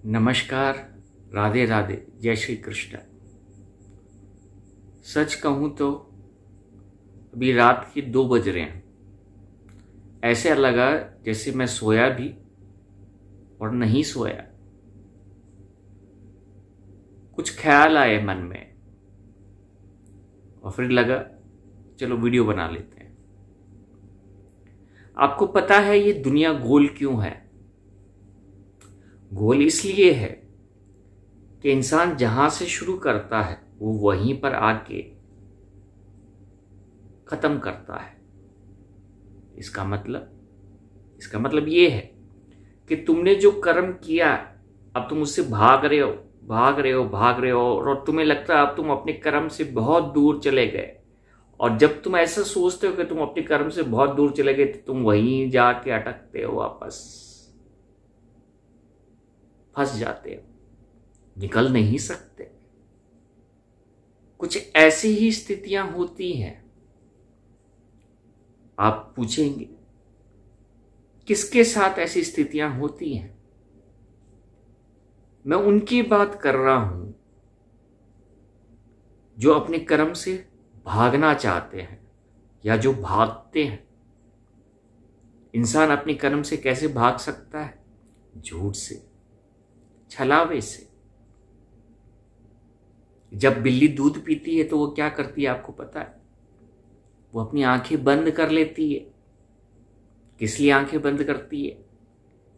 नमस्कार, राधे राधे, जय श्री कृष्ण। सच कहूँ तो अभी रात के 2 बज रहे हैं। ऐसे लगा जैसे मैं सोया भी और नहीं सोया। कुछ ख्याल आए मन में और फिर लगा चलो वीडियो बना लेते हैं। आपको पता है ये दुनिया गोल क्यों है? गोल इसलिए है कि इंसान जहां से शुरू करता है वो वहीं पर आके खत्म करता है। इसका मतलब ये है कि तुमने जो कर्म किया, अब तुम उससे भाग रहे हो और तुम्हें लगता है अब तुम अपने कर्म से बहुत दूर चले गए। और जब तुम ऐसा सोचते हो कि तुम अपने कर्म से बहुत दूर चले गए तो तुम वहीं जाके अटकते हो, वापस फंस जाते हो, निकल नहीं सकते। कुछ ऐसी ही स्थितियां होती हैं। आप पूछेंगे किसके साथ ऐसी स्थितियां होती हैं? मैं उनकी बात कर रहा हूं जो अपने कर्म से भागना चाहते हैं या जो भागते हैं। इंसान अपने कर्म से कैसे भाग सकता है? झूठ से, छलावे से। जब बिल्ली दूध पीती है तो वो क्या करती है आपको पता है? वो अपनी आंखें बंद कर लेती है। किस लिए आंखें बंद करती है?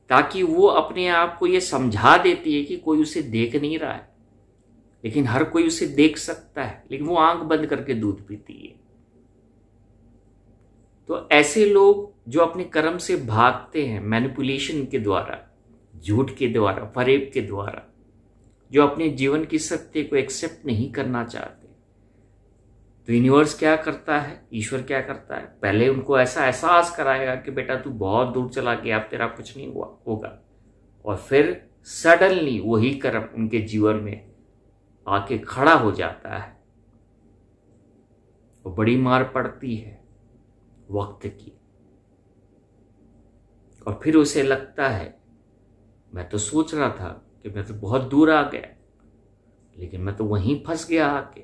ताकि वो अपने आप को ये समझा देती है कि कोई उसे देख नहीं रहा है, लेकिन हर कोई उसे देख सकता है, लेकिन वो आंख बंद करके दूध पीती है। तो ऐसे लोग जो अपने कर्म से भागते हैं, मैनिपुलेशन के द्वारा, झूठ के द्वारा, फरेब के द्वारा, जो अपने जीवन की सत्य को एक्सेप्ट नहीं करना चाहते, तो यूनिवर्स क्या करता है, ईश्वर क्या करता है? पहले उनको ऐसा एहसास कराएगा कि बेटा तू बहुत दूर चला गया, अब तेरा कुछ नहीं हुआ होगा। और फिर सडनली वही कर्म उनके जीवन में आके खड़ा हो जाता है। वो बड़ी मार पड़ती है वक्त की। और फिर उसे लगता है मैं तो सोच रहा था कि मैं तो बहुत दूर आ गया, लेकिन मैं तो वहीं फंस गया आके।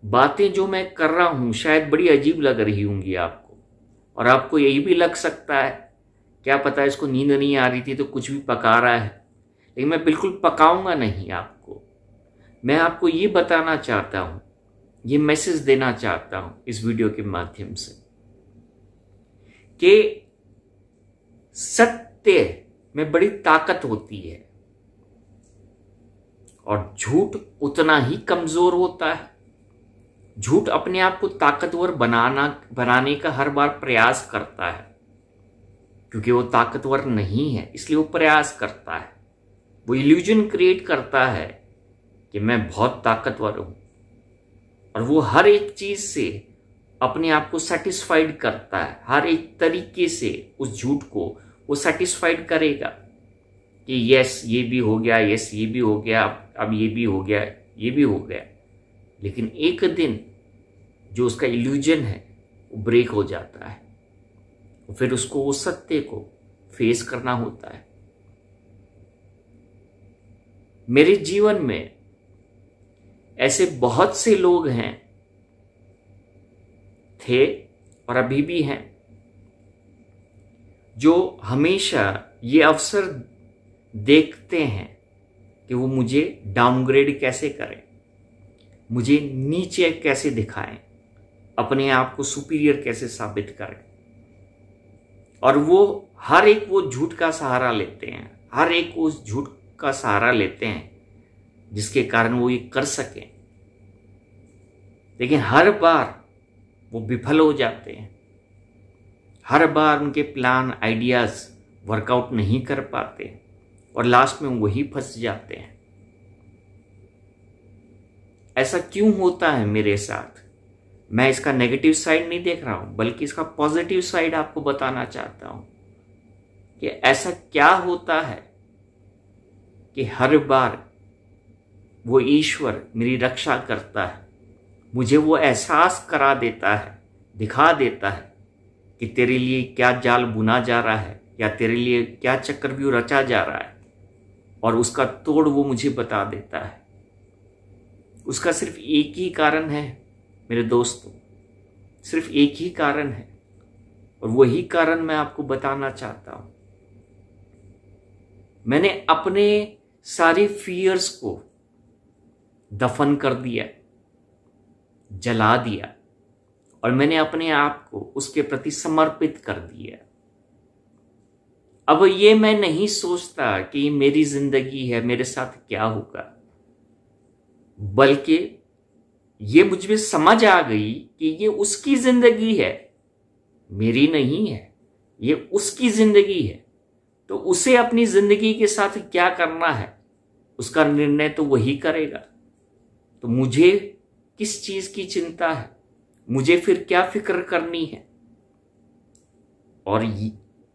बातें जो मैं कर रहा हूं शायद बड़ी अजीब लग रही होंगी आपको, और आपको यही भी लग सकता है क्या पता इसको नींद नहीं आ रही थी तो कुछ भी पका रहा है। लेकिन मैं बिल्कुल पकाऊंगा नहीं आपको। मैं आपको ये बताना चाहता हूं, ये मैसेज देना चाहता हूं इस वीडियो के माध्यम से कि सत्य में बड़ी ताकत होती है और झूठ उतना ही कमजोर होता है। झूठ अपने आप को ताकतवर बनाने का हर बार प्रयास करता है, क्योंकि वो ताकतवर नहीं है इसलिए वो प्रयास करता है। वो इल्यूजन क्रिएट करता है कि मैं बहुत ताकतवर हूं, और वो हर एक चीज से अपने आप को सेटिस्फाइड करता है। हर एक तरीके से उस झूठ को वो सेटिस्फाइड करेगा कि यस ये भी हो गया, यस ये भी हो गया, अब ये भी हो गया, ये भी हो गया। लेकिन एक दिन जो उसका इल्यूजन है वो ब्रेक हो जाता है, और फिर उसको वो सत्य को फेस करना होता है। मेरे जीवन में ऐसे बहुत से लोग हैं, थे और अभी भी हैं, जो हमेशा ये अवसर देखते हैं कि वो मुझे डाउनग्रेड कैसे करें, मुझे नीचे कैसे दिखाएं, अपने आप को सुपीरियर कैसे साबित करें। और वो हर एक वो झूठ का सहारा लेते हैं, हर एक उस झूठ का सहारा लेते हैं जिसके कारण वो ये कर सकें। लेकिन हर बार वो विफल हो जाते हैं। हर बार उनके प्लान, आइडियाज वर्कआउट नहीं कर पाते और लास्ट में वही फंस जाते हैं। ऐसा क्यों होता है मेरे साथ? मैं इसका नेगेटिव साइड नहीं देख रहा हूं, बल्कि इसका पॉजिटिव साइड आपको बताना चाहता हूं कि ऐसा क्या होता है कि हर बार वो ईश्वर मेरी रक्षा करता है, मुझे वो एहसास करा देता है, दिखा देता है कि तेरे लिए क्या जाल बुना जा रहा है या तेरे लिए क्या चक्रव्यूह रचा जा रहा है, और उसका तोड़ वो मुझे बता देता है। उसका सिर्फ एक ही कारण है मेरे दोस्तों, सिर्फ एक ही कारण है, और वही कारण मैं आपको बताना चाहता हूं। मैंने अपने सारे फियर्स को दफन कर दिया, जला दिया, और मैंने अपने आप को उसके प्रति समर्पित कर दिया। अब ये मैं नहीं सोचता कि मेरी जिंदगी है, मेरे साथ क्या होगा, बल्कि ये मुझ में समझ आ गई कि ये उसकी जिंदगी है, मेरी नहीं है, ये उसकी जिंदगी है। तो उसे अपनी जिंदगी के साथ क्या करना है उसका निर्णय तो वही करेगा। तो मुझे किस चीज की चिंता है, मुझे फिर क्या फिक्र करनी है। और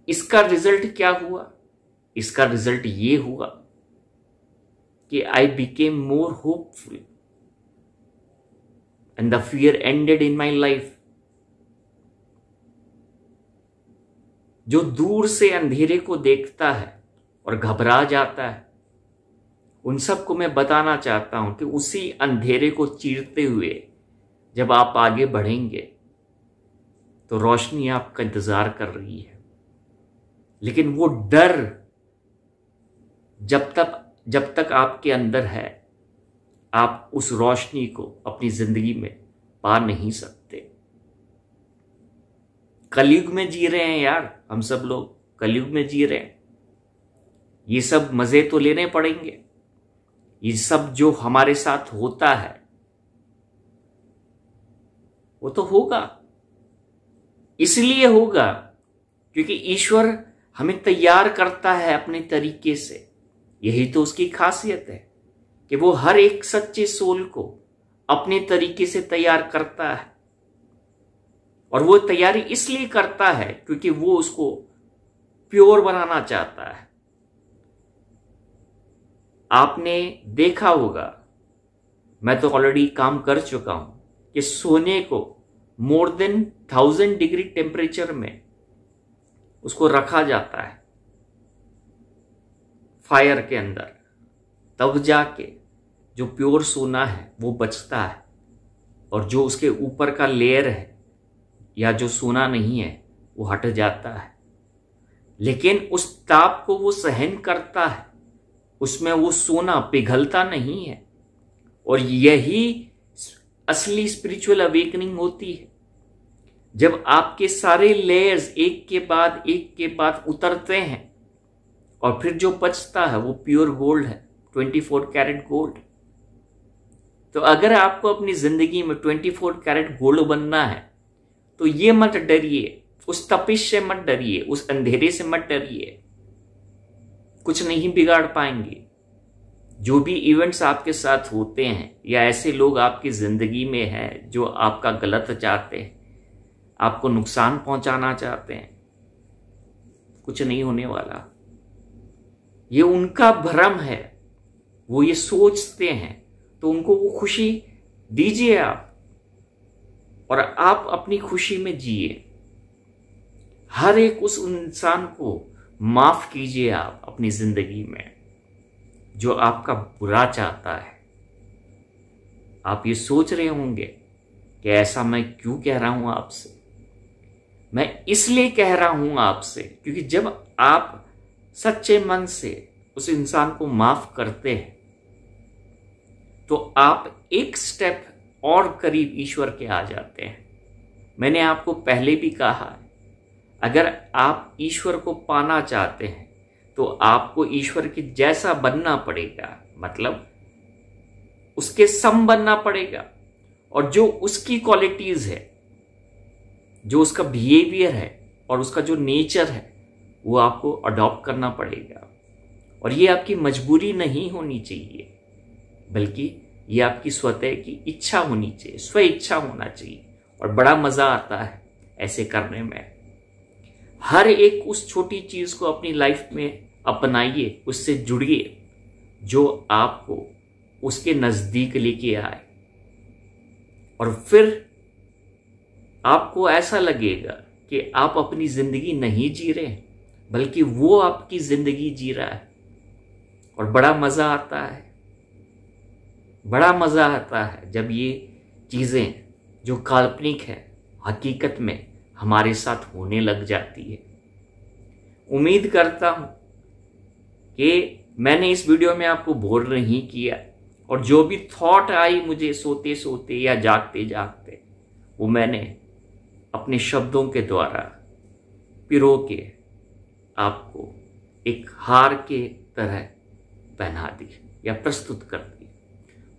इसका रिजल्ट क्या हुआ? इसका रिजल्ट ये हुआ कि I became more hopeful and the fear ended in my life. जो दूर से अंधेरे को देखता है और घबरा जाता है, उन सबको मैं बताना चाहता हूं कि उसी अंधेरे को चीरते हुए जब आप आगे बढ़ेंगे तो रोशनी आपका इंतजार कर रही है। लेकिन वो डर जब तक आपके अंदर है, आप उस रोशनी को अपनी जिंदगी में पा नहीं सकते। कलयुग में जी रहे हैं यार, हम सब लोग कलयुग में जी रहे हैं। ये सब मजे तो लेने पड़ेंगे। ये सब जो हमारे साथ होता है वो तो होगा, इसलिए होगा क्योंकि ईश्वर हमें तैयार करता है अपने तरीके से। यही तो उसकी खासियत है कि वो हर एक सच्चे सोल को अपने तरीके से तैयार करता है। और वो तैयारी इसलिए करता है क्योंकि वो उसको प्योर बनाना चाहता है। आपने देखा होगा, मैं तो ऑलरेडी काम कर चुका हूं, कि सोने को मोर देन 1000 डिग्री टेम्परेचर में उसको रखा जाता है फायर के अंदर, तब जाके जो प्योर सोना है वो बचता है, और जो उसके ऊपर का लेयर है या जो सोना नहीं है वो हट जाता है। लेकिन उस ताप को वो सहन करता है, उसमें वो सोना पिघलता नहीं है। और यही असली स्पिरिचुअल अवेकनिंग होती है, जब आपके सारे लेयर्स एक के बाद उतरते हैं और फिर जो बचता है वो प्योर गोल्ड है, 24 कैरेट गोल्ड। तो अगर आपको अपनी जिंदगी में 24 कैरेट गोल्ड बनना है तो ये मत डरिए, उस तपिश से मत डरिए, उस अंधेरे से मत डरिए, कुछ नहीं बिगाड़ पाएंगे। जो भी इवेंट्स आपके साथ होते हैं या ऐसे लोग आपकी जिंदगी में हैं जो आपका गलत चाहते हैं, आपको नुकसान पहुंचाना चाहते हैं, कुछ नहीं होने वाला। ये उनका भ्रम है, वो ये सोचते हैं, तो उनको वो खुशी दीजिए आप, और आप अपनी खुशी में जिए। हर एक उस इंसान को माफ कीजिए आप अपनी जिंदगी में जो आपका बुरा चाहता है। आप ये सोच रहे होंगे कि ऐसा मैं क्यों कह रहा हूं आपसे। मैं इसलिए कह रहा हूं आपसे क्योंकि जब आप सच्चे मन से उस इंसान को माफ करते हैं तो आप एक स्टेप और करीब ईश्वर के आ जाते हैं। मैंने आपको पहले भी कहा है, अगर आप ईश्वर को पाना चाहते हैं तो आपको ईश्वर के जैसा बनना पड़ेगा, मतलब उसके सम बनना पड़ेगा। और जो उसकी क्वालिटीज है, जो उसका बिहेवियर है और उसका जो नेचर है, वो आपको अडॉप्ट करना पड़ेगा। और ये आपकी मजबूरी नहीं होनी चाहिए, बल्कि ये आपकी स्वतः की इच्छा होनी चाहिए, स्व इच्छा होना चाहिए। और बड़ा मजा आता है ऐसे करने में। हर एक उस छोटी चीज को अपनी लाइफ में अपनाइए, उससे जुड़िए जो आपको उसके नजदीक लेके आए, और फिर आपको ऐसा लगेगा कि आप अपनी जिंदगी नहीं जी रहे, बल्कि वो आपकी जिंदगी जी रहा है। और बड़ा मजा आता है, बड़ा मजा आता है जब ये चीजें जो काल्पनिक है हकीकत में हमारे साथ होने लग जाती है। उम्मीद करता हूं कि मैंने इस वीडियो में आपको बोर नहीं किया, और जो भी थॉट आई मुझे सोते सोते या जागते जागते, वो मैंने अपने शब्दों के द्वारा पिरो के आपको एक हार के तरह पहना दी या प्रस्तुत कर दी।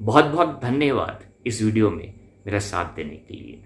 बहुत बहुत धन्यवाद इस वीडियो में मेरा साथ देने के लिए।